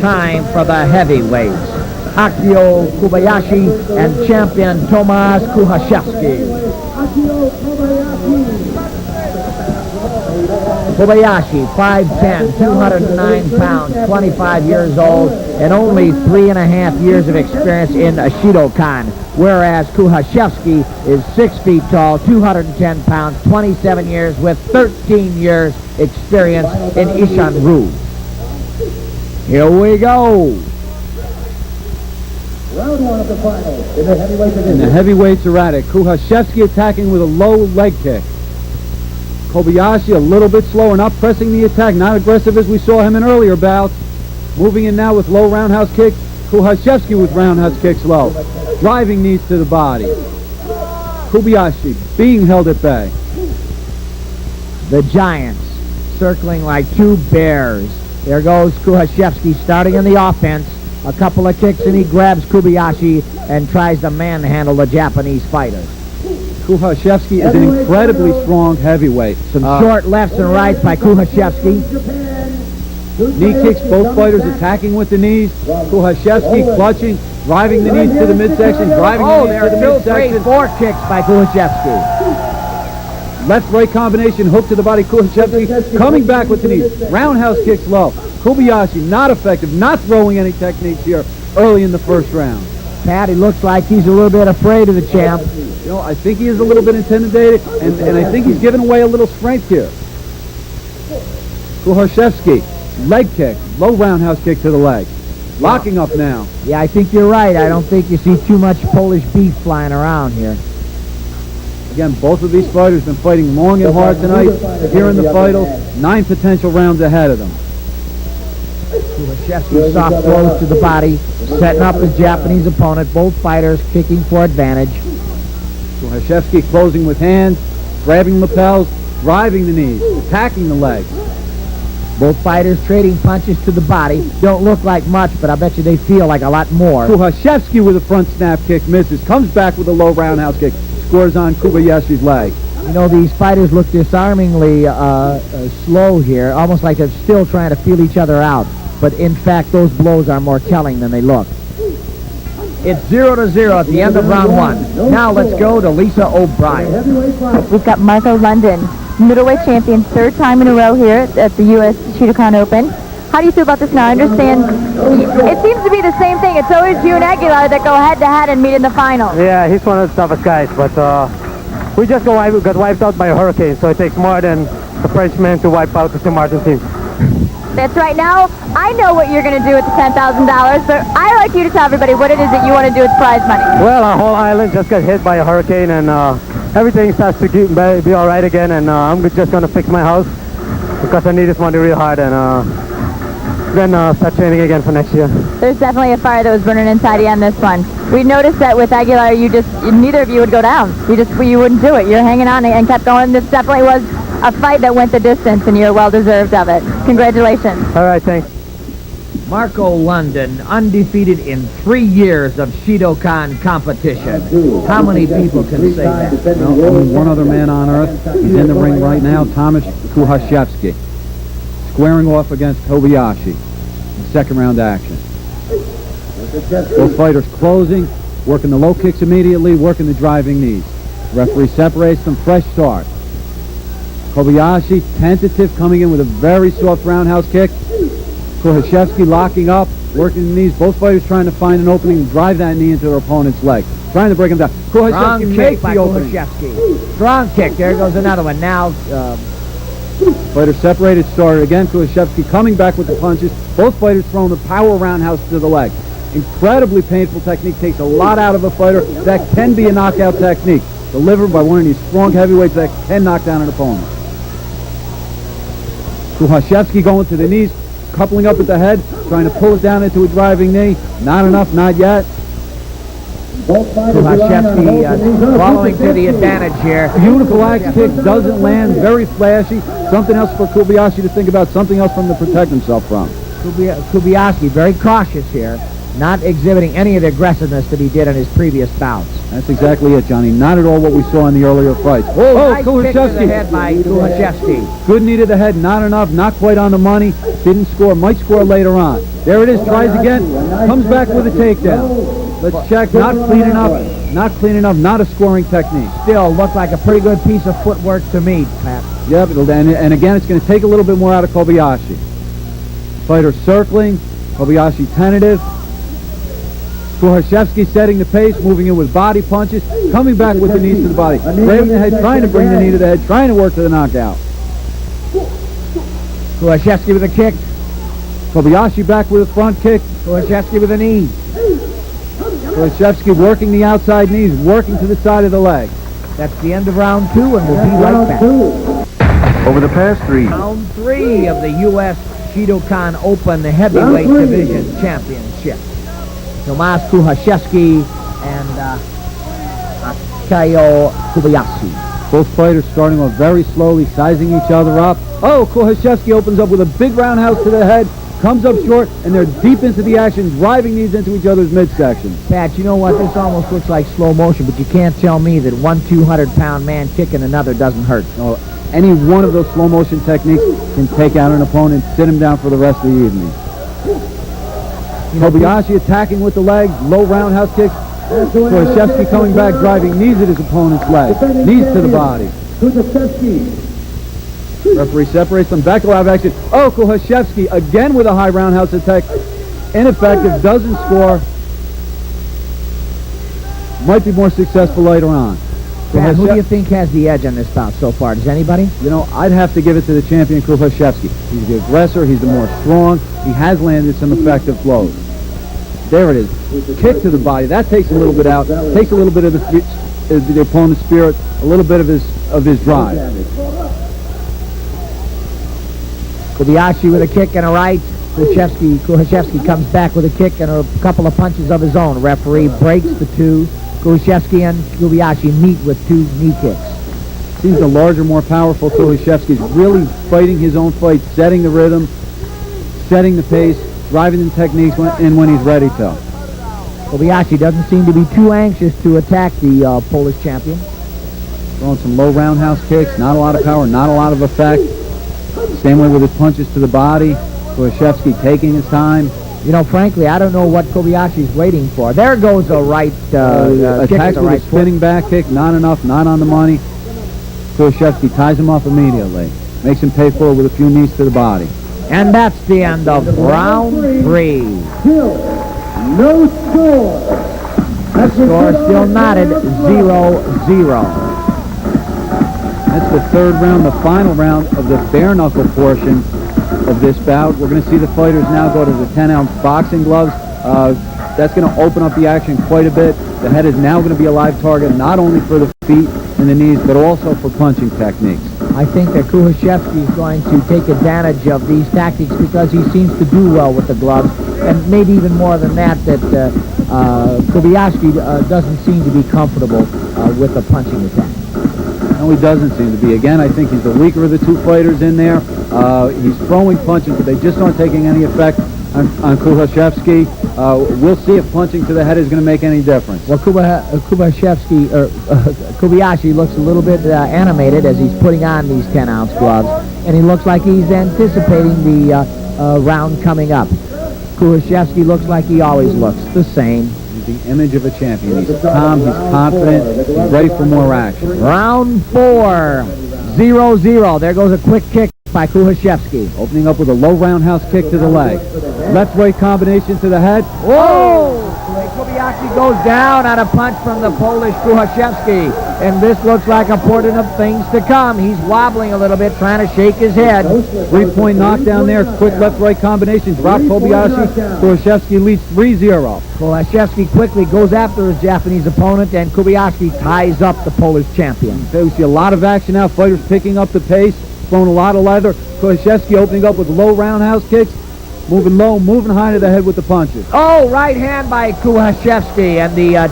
Time for the heavyweights. Akio Kobayashi and champion Tomasz Kucharzewski. Kobayashi, 5'10", 209 pounds, 25 years old, and only 3.5 years of experience in Shidokan, whereas Kucharzewski is 6 feet tall, 210 pounds, 27 years with 13 years experience in Ishanru. Here we go. Round one of the final in the heavyweight division. And the heavyweights are at it. Kucharzewski attacking with a low leg kick. Kobayashi a little bit slower, not pressing the attack, not aggressive as we saw him in earlier bouts. Moving in now with low roundhouse kick. Kucharzewski with roundhouse kicks low. Driving knees to the body. Kobayashi being held at bay. The Giants circling like two bears. There goes Kucharzewski starting in the offense. A couple of kicks and he grabs Kobayashi and tries to manhandle the Japanese fighter. Kucharzewski is an incredibly strong heavyweight. Some short lefts and rights by Kucharzewski. Knee kicks, both fighters attacking with the knees. Kucharzewski clutching, driving the knees to the midsection, driving the knees to the midsection. 2, 3, 4 kicks by Kucharzewski. Left-right combination, hook to the body. Kucharzewski coming back with the knees. Roundhouse kicks low. Kobayashi not effective, not throwing any techniques here early in the first round. Pat, he looks like he's a little bit afraid of the champ. You know, I think he is a little bit intimidated, and I think he's giving away a little strength here. Kucharzewski, leg kick, low roundhouse kick to the leg. Locking up now. Yeah, I think you're right. I don't think you see too much Polish beef flying around here. Again, both of these fighters have been fighting long and hard tonight. Here in the finals, 9 potential rounds ahead of them. Kucharzewski soft throws to the body, setting up his Japanese opponent. Both fighters kicking for advantage. Kucharzewski closing with hands, grabbing lapels, driving the knees, attacking the legs. Both fighters trading punches to the body. Don't look like much, but I bet you they feel like a lot more. Kucharzewski with a front snap kick misses, comes back with a low roundhouse kick, scores on Kobayashi's leg. You know, these fighters look disarmingly slow here, almost like they're still trying to feel each other out. But in fact, those blows are more telling than they look. It's 0-0 at the end of round one. Now let's go to Lisa O'Brien. We've got Marco London, middleweight champion, 3rd time in a row here at the U.S. Shidokan Open. How do you feel about this now? I understand it seems to be the same thing. It's always you and Aguilar that go head-to-head and meet in the final. Yeah, he's one of the toughest guys, but we just got wiped out by a hurricane, so it takes more than the Frenchman to wipe out the Tim Martin team. That's right. Now, I know what you're going to do with the $10,000, but I'd like you to tell everybody what it is that you want to do with prize money. Well, our whole island just got hit by a hurricane, and everything starts to be all right again, and I'm just going to fix my house because I need this money real hard, and then start training again for next year. There's definitely a fire that was burning inside you on this one. We noticed that with Aguilar, neither of you would go down. You wouldn't do it. You're hanging on and kept going. This definitely was a fight that went the distance, and you're well-deserved of it. Congratulations. All right, thanks. Marco London, undefeated in 3 years of Shidokan competition. How many people can say that? Well, only one other man on earth. He's in the ring right now, Tomasz Kucharzewski, squaring off against Kobayashi in second round action. Both fighters closing, working the low kicks immediately, working the driving knees. Referee separates them, fresh start. Kobayashi, tentative, coming in with a very soft roundhouse kick. Kucharzewski locking up, working the knees. Both fighters trying to find an opening and drive that knee into their opponent's leg. Trying to break him down. Kucharzewski makes the opening. Strong kick. There goes another one. Now, fighters separated, started again. Kucharzewski coming back with the punches. Both fighters throwing the power roundhouse to the leg. Incredibly painful technique. Takes a lot out of a fighter. That can be a knockout technique. Delivered by one of these strong heavyweights that can knock down an opponent. Kucharzewski going to the knees, coupling up at the head, trying to pull it down into a driving knee. Not enough, not yet. Kucharzewski following to the advantage here. Beautiful axe kick, doesn't land, very flashy. Something else for Kobayashi to think about, something else for him to protect himself from. Kobayashi very cautious here, not exhibiting any of the aggressiveness that he did in his previous bouts. That's exactly it, Johnny. Not at all what we saw in the earlier fights. Oh, Nice kick to the head by Kucharzewski. Good knee to the head, not enough, not quite on the money. Didn't score, might score later on. There it is, tries again, comes back with a takedown. Let's check, not clean enough, not a scoring technique. Still looked like a pretty good piece of footwork to me, Pat. Yep, and again, it's going to take a little bit more out of Kobayashi. Fighter circling, Kobayashi tentative. Kucharzewski setting the pace, moving in with body punches, coming back with the knees to the body, grabbing the head, trying to bring the knee to the head, trying to work to the knockout. Kucharzewski with a kick. Kobayashi back with a front kick. Kucharzewski with a knee. Kucharzewski working the outside knees, working to the side of the leg. That's the end of round 2, and we'll be right back. Over the past 3. Round 3 of the U.S. Shidokan Open Heavyweight Division Championship. Tomasz Kucharzewski and Akio Kobayashi. Both fighters starting off very slowly, sizing each other up. Oh, Kucharzewski opens up with a big roundhouse to the head, comes up short, and they're deep into the action, driving these into each other's midsection. Pat, you know what? This almost looks like slow motion, but you can't tell me that one 200-pound man kicking another doesn't hurt. Oh, any one of those slow motion techniques can take out an opponent, sit him down for the rest of the evening. Kobayashi attacking with the legs, low roundhouse kicks. Kucharzewski coming back, driving knees at his opponent's leg, knees to the body. Referee separates them, back alive action. Oh, Kucharzewski again with a high roundhouse attack. Ineffective, doesn't score. Might be more successful later on. Pat, who do you think has the edge on this bout so far? Does anybody? You know, I'd have to give it to the champion, Kucharzewski. He's the aggressor, he's the more strong, he has landed some effective blows. There it is. Kick to the body, that takes a little bit out, takes a little bit of the opponent's spirit, a little bit of his drive. Kobayashi with a kick and a right. Kucharzewski comes back with a kick and a couple of punches of his own. Referee breaks the two. Kucharzewski and Kobayashi meet with 2 knee kicks. Seems the larger, more powerful Kucharzewski is really fighting his own fight, setting the rhythm, setting the pace, driving the techniques when he's ready to. Kobayashi doesn't seem to be too anxious to attack the Polish champion. Throwing some low roundhouse kicks, not a lot of power, not a lot of effect. Same way with his punches to the body. Kucharzewski taking his time. You know, frankly, I don't know what Kobayashi's waiting for. There goes a right attack with a spinning back kick, not enough, not on the money. Kucharzewski ties him off immediately. Makes him pay for it with a few knees to the body. And that's the end of round 3. No score. The score still knotted 0-0. That's the 3rd round, the final round of the bare knuckle portion of this bout. We're going to see the fighters now go to the 10-ounce boxing gloves. That's going to open up the action quite a bit. The head is now going to be a live target, not only for the feet and the knees, but also for punching techniques. I think that Kucharzewski is going to take advantage of these tactics because he seems to do well with the gloves, and maybe even more than that, Kobayashi doesn't seem to be comfortable with the punching attack. No, he doesn't seem to be. Again, I think he's the weaker of the 2 fighters in there. He's throwing punches, but they just aren't taking any effect on Kucharzewski. We'll see if punching to the head is going to make any difference. Well, Kobayashi looks a little bit animated as he's putting on these 10-ounce gloves, and he looks like he's anticipating the round coming up. Kucharzewski looks like he always looks, the same. He's the image of a champion. He's calm, he's confident, he's ready for more action. Round 4, 0-0. There goes a quick kick by Kucharzewski. Opening up with a low roundhouse kick to the leg. Left-right combination to the head. Whoa! Kobayashi goes down on a punch from the Polish Kucharzewski, and this looks like a portent of things to come. He's wobbling a little bit, trying to shake his head. 3-point knockdown there. Quick left-right combination. Drop Kobayashi. Kucharzewski leads 3-0. Kucharzewski quickly goes after his Japanese opponent, and Kobayashi ties up the Polish champion. We see a lot of action now. Fighters picking up the pace, throwing a lot of leather. Kucharzewski opening up with low roundhouse kicks. Moving low, moving high to the head with the punches. Oh, right hand by Kucharzewski, and the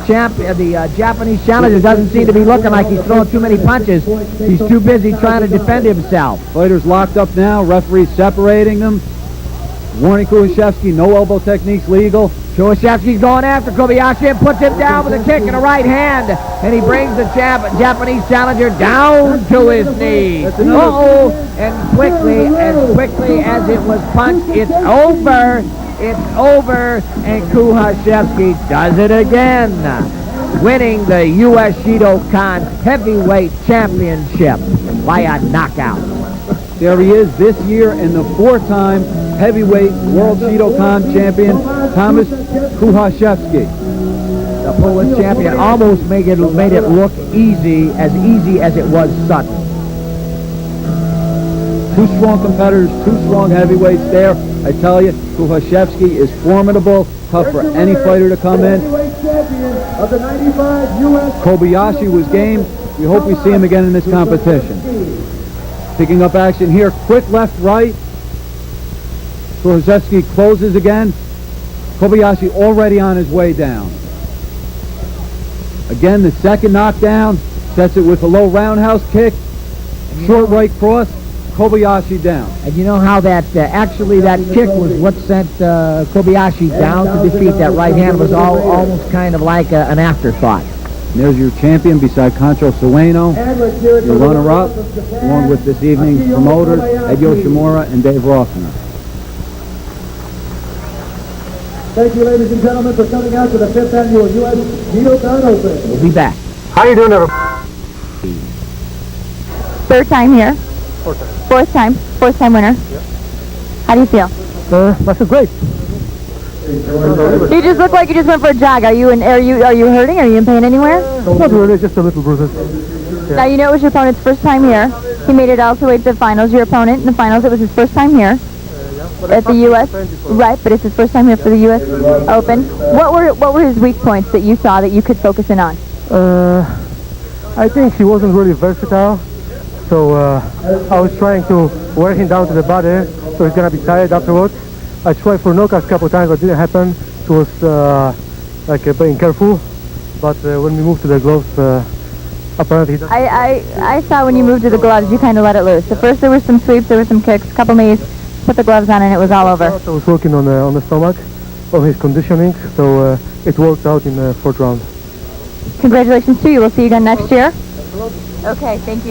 Japanese challenger doesn't seem to be looking like he's throwing too many punches. He's too busy trying to defend himself. Fighters locked up now, referees separating them. Warning Kucharzewski, no elbow techniques legal. Kucharzewski's going after Kobayashi and puts him down with a kick and a right hand. And he brings the Japanese challenger down to his knee. Uh-oh. And quickly as it was punched, it's over. It's over. And Kucharzewski does it again, winning the U.S. Shidokan Heavyweight Championship by a knockout. There he is this year and the 4-time heavyweight world Shidokan champion, Tomasz Kucharzewski. The Polish champion almost made it look easy as it was sudden. Two strong competitors, two strong heavyweights there. I tell you, Kucharzewski is formidable, tough for any fighter to come in. Kobayashi was game. We hope we see him again in this competition. Picking up action here, quick left, right. Kucharzewski closes again. Kobayashi already on his way down. Again, the second knockdown, sets it with a low roundhouse kick. Short right cross, Kobayashi down. And you know how that, actually that kick was what sent Kobayashi down to defeat that right hand. Was almost kind of like an afterthought. And there's your champion beside Concho Sueno, your runner-up, along with this evening's promoters, Ed Yoshimura and Dave Rothner. Thank you, ladies and gentlemen, for coming out to the 5th annual U.S. Shidokan Open. We'll be back. How you doing, everybody? Third time here. Fourth time. Fourth time winner. Yeah. How do you feel? I feel great. You just look like you just went for a jog. Are you hurting? Are you in pain anywhere? Not really, just a little bruises. Yeah. Now you know it was your opponent's first time here. He made it all the way to the finals. Your opponent in the finals, it was his first time here at the U.S. Right, but it's his first time here for the U.S. Open. What were his weak points that you saw that you could focus in on? I think he wasn't really versatile, so I was trying to wear him down to the body, so he's gonna be tired afterwards. I tried for knockouts a couple of times, but it didn't happen. It was like being careful, but when we moved to the gloves, apparently he doesn't. I saw when you moved to the gloves, you kind of let it loose. At first there were some sweeps, there were some kicks, a couple knees, put the gloves on and it was all over. I was working on the stomach, on his conditioning, so it worked out in the 4th round. Congratulations to you. We'll see you again next year. Okay, thank you.